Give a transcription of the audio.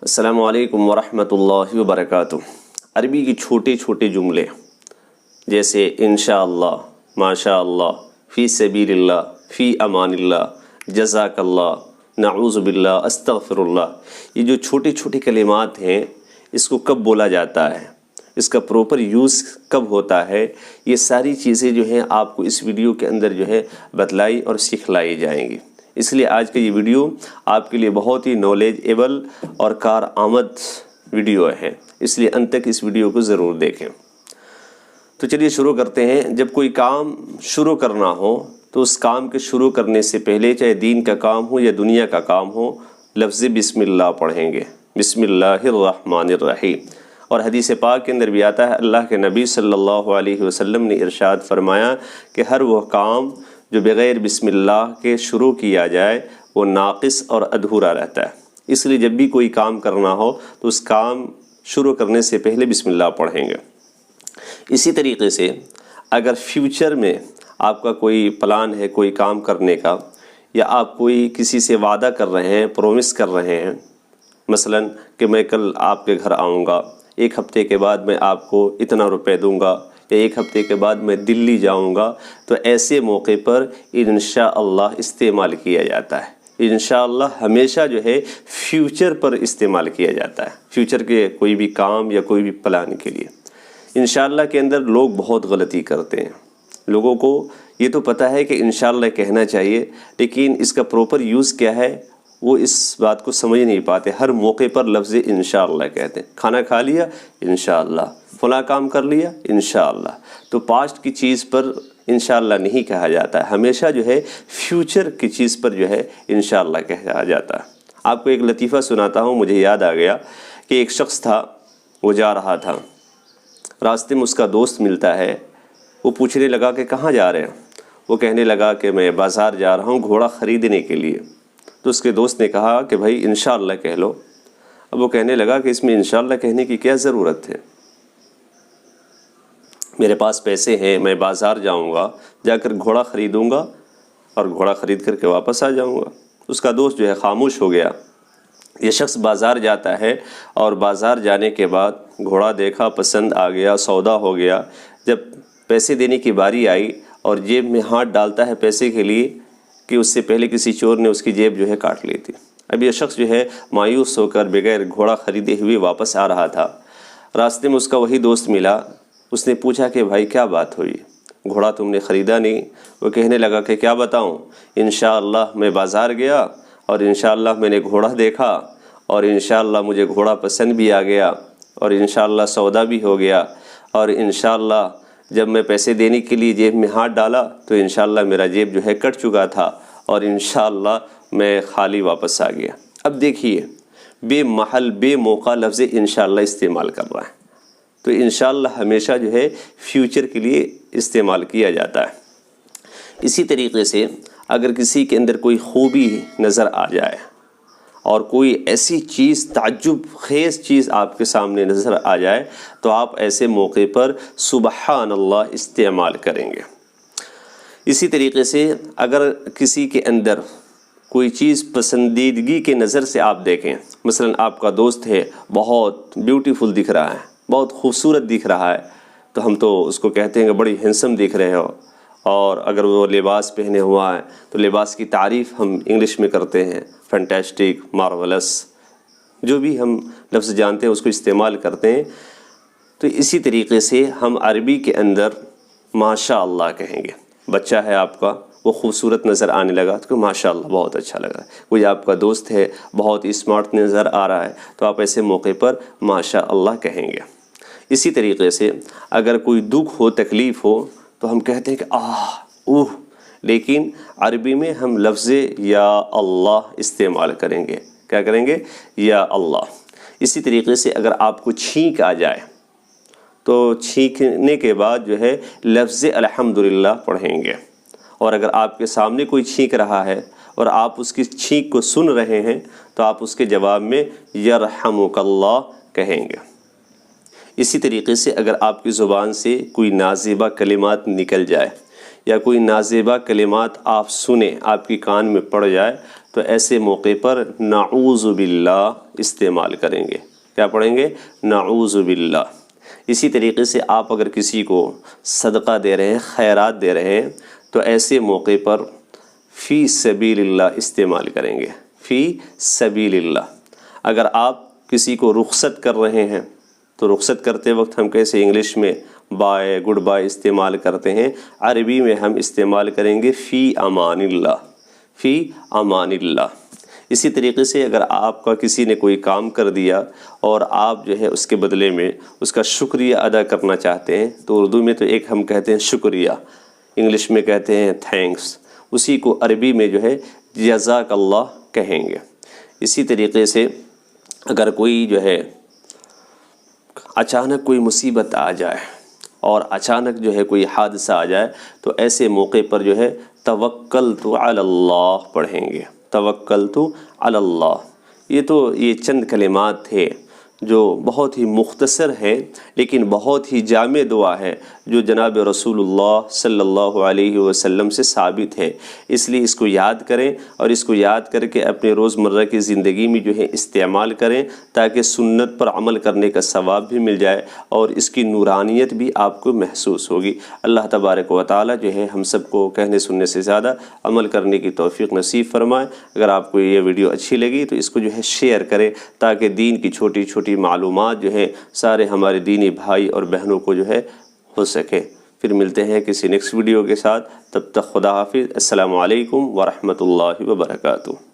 السلام علیکم ورحمۃ اللہ وبرکاتہ۔ عربی کی چھوٹے چھوٹے جملے جیسے انشاءاللہ، ماشاء اللہ، فی سبیل اللہ، فی امان اللہ، جزاک اللہ، نعوذ باللہ، استغفر اللہ، یہ جو چھوٹے چھوٹے کلمات ہیں اس کو کب بولا جاتا ہے، اس کا پروپر یوز کب ہوتا ہے، یہ ساری چیزیں جو ہیں آپ کو اس ویڈیو کے اندر جو ہے بتلائی اور سکھلائی جائیں گی۔ اس لیے آج کا یہ ویڈیو آپ کے لیے بہت ہی نالجیبل اور کارآمد ویڈیو ہے، اس لیے انت تک اس ویڈیو کو ضرور دیکھیں۔ تو چلیے شروع کرتے ہیں۔ جب کوئی کام شروع کرنا ہو تو اس کام کے شروع کرنے سے پہلے، چاہے دین کا کام ہو یا دنیا کا کام ہو، لفظ بسم اللہ پڑھیں گے، بسم اللہ الرحمن الرحیم۔ اور حدیث پاک کے اندر بھی آتا ہے، اللہ کے نبی صلی اللہ علیہ وسلم نے ارشاد فرمایا کہ ہر وہ کام جو بغیر بسم اللہ کے شروع کیا جائے وہ ناقص اور ادھورا رہتا ہے۔ اس لیے جب بھی کوئی کام کرنا ہو تو اس کام شروع کرنے سے پہلے بسم اللہ پڑھیں گے۔ اسی طریقے سے اگر فیوچر میں آپ کا کوئی پلان ہے کوئی کام کرنے کا، یا آپ کوئی کسی سے وعدہ کر رہے ہیں، پرومس کر رہے ہیں، مثلا کہ میں کل آپ کے گھر آؤں گا، ایک ہفتے کے بعد میں آپ کو اتنا روپے دوں گا، یا ایک ہفتے کے بعد میں دلی جاؤں گا، تو ایسے موقع پر انشاءاللہ استعمال کیا جاتا ہے۔ انشاءاللہ ہمیشہ جو ہے فیوچر پر استعمال کیا جاتا ہے، فیوچر کے کوئی بھی کام یا کوئی بھی پلان کے لیے۔ انشاءاللہ کے اندر لوگ بہت غلطی کرتے ہیں۔ لوگوں کو یہ تو پتہ ہے کہ انشاءاللہ کہنا چاہیے، لیکن اس کا پروپر یوز کیا ہے وہ اس بات کو سمجھ نہیں پاتے۔ ہر موقع پر لفظ انشاءاللہ کہتے ہیں۔ کھانا کھا لیا انشاءاللہ، فلاں کام کر لیا انشاءاللہ۔ تو پاسٹ کی چیز پر انشاءاللہ نہیں کہا جاتا ہے، ہمیشہ جو ہے فیوچر کی چیز پر جو ہے انشاءاللہ کہا جاتا ہے۔ آپ کو ایک لطیفہ سناتا ہوں، مجھے یاد آ گیا کہ ایک شخص تھا، وہ جا رہا تھا، راستے میں اس کا دوست ملتا ہے، وہ پوچھنے لگا کہ کہاں جا رہے ہیں؟ وہ کہنے لگا کہ میں بازار جا رہا ہوں گھوڑا خریدنے کے لیے۔ تو اس کے دوست نے کہا کہ بھائی انشاءاللہ کہہ لو۔ اب وہ کہنے لگا کہ اس میں انشاءاللہ کہنے کی کیا ضرورت ہے، میرے پاس پیسے ہیں، میں بازار جاؤں گا، جا کر گھوڑا خریدوں گا اور گھوڑا خرید کر کے واپس آ جاؤں گا۔ اس کا دوست جو ہے خاموش ہو گیا۔ یہ شخص بازار جاتا ہے اور بازار جانے کے بعد گھوڑا دیکھا، پسند آ گیا، سودا ہو گیا۔ جب پیسے دینے کی باری آئی اور جیب میں ہاتھ ڈالتا ہے پیسے کے لیے کہ اس سے پہلے کسی چور نے اس کی جیب جو ہے کاٹ لی تھی۔ اب یہ شخص جو ہے مایوس ہو کر بغیر گھوڑا خریدے ہوئے واپس آ رہا تھا۔ راستے میں اس کا وہی دوست ملا، اس نے پوچھا کہ بھائی کیا بات ہوئی، گھوڑا تم نے خریدا نہیں؟ وہ کہنے لگا کہ کیا بتاؤں، انشاءاللہ میں بازار گیا اور انشاءاللہ میں نے گھوڑا دیکھا اور انشاءاللہ مجھے گھوڑا پسند بھی آ گیا اور انشاءاللہ سودا بھی ہو گیا، اور انشاءاللہ جب میں پیسے دینے کے لیے جیب میں ہاتھ ڈالا تو انشاءاللہ میرا جیب جو ہے کٹ چکا تھا اور انشاءاللہ میں خالی واپس آ گیا۔ اب دیکھیے بے محل بے موقع لفظ انشاءاللہ استعمال کر رہا ہے۔ تو انشاءاللہ ہمیشہ جو ہے فیوچر کے لیے استعمال کیا جاتا ہے۔ اسی طریقے سے اگر کسی کے اندر کوئی خوبی نظر آ جائے اور کوئی ایسی چیز تعجب خیز چیز آپ کے سامنے نظر آ جائے تو آپ ایسے موقع پر سبحان اللہ استعمال کریں گے۔ اسی طریقے سے اگر کسی کے اندر کوئی چیز پسندیدگی کے نظر سے آپ دیکھیں، مثلا آپ کا دوست ہے بہت بیوٹیفل دکھ رہا ہے، بہت خوبصورت دکھ رہا ہے، تو ہم تو اس کو کہتے ہیں کہ بڑی ہینسم دکھ رہے ہو، اور اگر وہ لباس پہنے ہوا ہے تو لباس کی تعریف ہم انگلش میں کرتے ہیں فینٹاسٹک، مارولس، جو بھی ہم لفظ جانتے ہیں اس کو استعمال کرتے ہیں۔ تو اسی طریقے سے ہم عربی کے اندر ماشاء اللہ کہیں گے۔ بچہ ہے آپ کا، وہ خوبصورت نظر آنے لگا تو ماشاء اللہ بہت اچھا لگا۔ کوئی آپ کا دوست ہے بہت اسمارٹ نظر آ رہا ہے تو آپ ایسے موقع پر ماشاء اللہ کہیں گے۔ اسی طریقے سے اگر کوئی دکھ ہو، تکلیف ہو تو ہم کہتے ہیں کہ اوہ، لیکن عربی میں ہم لفظ یا اللہ استعمال کریں گے۔ کیا کریں گے؟ یا اللہ۔ اسی طریقے سے اگر آپ کو چھینک آ جائے تو چھینکنے کے بعد جو ہے لفظ الحمدللہ پڑھیں گے، اور اگر آپ کے سامنے کوئی چھینک رہا ہے اور آپ اس کی چھینک کو سن رہے ہیں تو آپ اس کے جواب میں یرحمک اللہ کہیں گے۔ اسی طریقے سے اگر آپ کی زبان سے کوئی نازیبہ کلمات نکل جائے یا کوئی نازیبہ کلمات آپ سنیں، آپ کی کان میں پڑ جائے تو ایسے موقع پر نعوذ باللہ استعمال کریں گے. کیا پڑھیں گے؟ نعوذ باللہ. اسی طریقے سے آپ اگر کسی کو صدقہ دے رہے ہیں، خیرات دے رہے ہیں، تو ایسے موقع پر فی سبیل اللہ استعمال کریں گے. فی سبیل اللہ. اگر آپ کسی کو رخصت کر رہے ہیں تو رخصت کرتے وقت ہم کیسے انگلش میں بائے، گڈ بائے استعمال کرتے ہیں، عربی میں ہم استعمال کریں گے فی امان اللہ. فی امان اللہ. اسی طریقے سے اگر آپ کا کسی نے کوئی کام کر دیا اور آپ جو ہے اس کے بدلے میں اس کا شکریہ ادا کرنا چاہتے ہیں، تو اردو میں تو ایک ہم کہتے ہیں شکریہ، انگلش میں کہتے ہیں تھینکس، اسی کو عربی میں جو ہے جزاک اللہ کہیں گے. اسی طریقے سے اگر کوئی جو ہے اچانک کوئی مصیبت آ جائے اور اچانک جو ہے کوئی حادثہ آ جائے، تو ایسے موقع پر جو ہے توکلت علی اللہ پڑھیں گے. توکلت علی اللہ. یہ چند کلمات تھے جو بہت ہی مختصر ہے لیکن بہت ہی جامع دعا ہے، جو جناب رسول اللہ صلی اللہ علیہ وسلم سے ثابت ہے. اس لیے اس کو یاد کریں اور اس کو یاد کر کے اپنے روزمرہ کی زندگی میں جو ہے استعمال کریں، تاکہ سنت پر عمل کرنے کا ثواب بھی مل جائے اور اس کی نورانیت بھی آپ کو محسوس ہوگی. اللہ تبارک و تعالی جو ہے ہم سب کو کہنے سننے سے زیادہ عمل کرنے کی توفیق نصیب فرمائے. اگر آپ کو یہ ویڈیو اچھی لگی تو اس کو جو ہے شیئر کریں، تاکہ دین کی چھوٹی چھوٹی معلومات جو ہے سارے ہمارے دینی بھائی اور بہنوں کو جو ہے ہو سکے. پھر ملتے ہیں کسی نیکسٹ ویڈیو کے ساتھ. تب تک خدا حافظ. السلام علیکم ورحمۃ اللہ وبرکاتہ.